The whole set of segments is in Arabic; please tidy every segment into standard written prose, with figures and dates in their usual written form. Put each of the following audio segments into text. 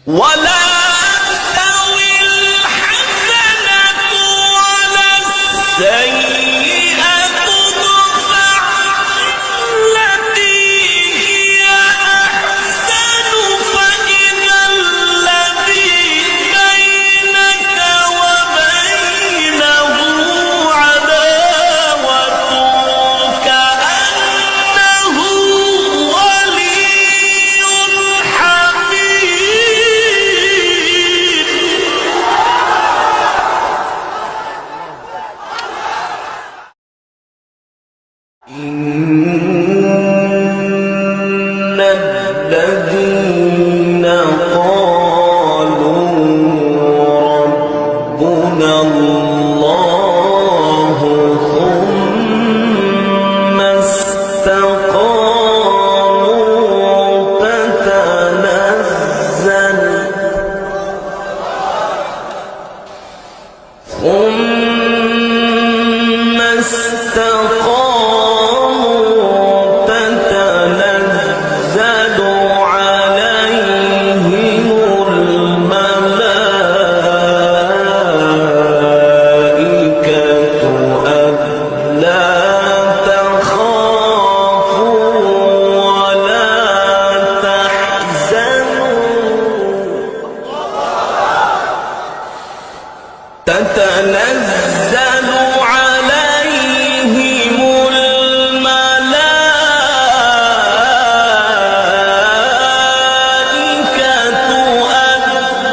ولا تستوي الحسنة ولا السيئة ادفع بالتي هي أحسن فإذا الذي بينك وبينه عداوة كأنه ولي إن الذين قالوا ربنا الله ثم استقاموا تتنزل عليهم الملائكة ألا تخافوا ولا تحزنوا تتنزل عليهم الملائكة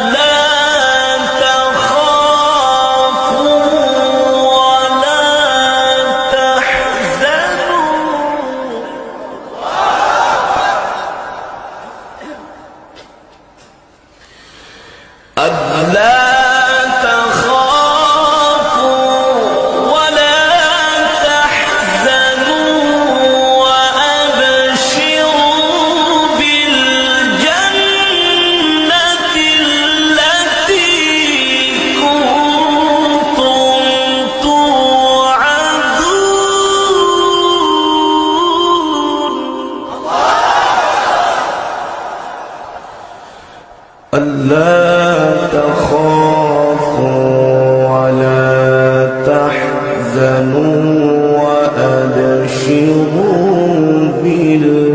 ألا تخافوا ولا تحزنوا ألا ألا تخافوا ولا تحزنوا وأبشروا بالجنة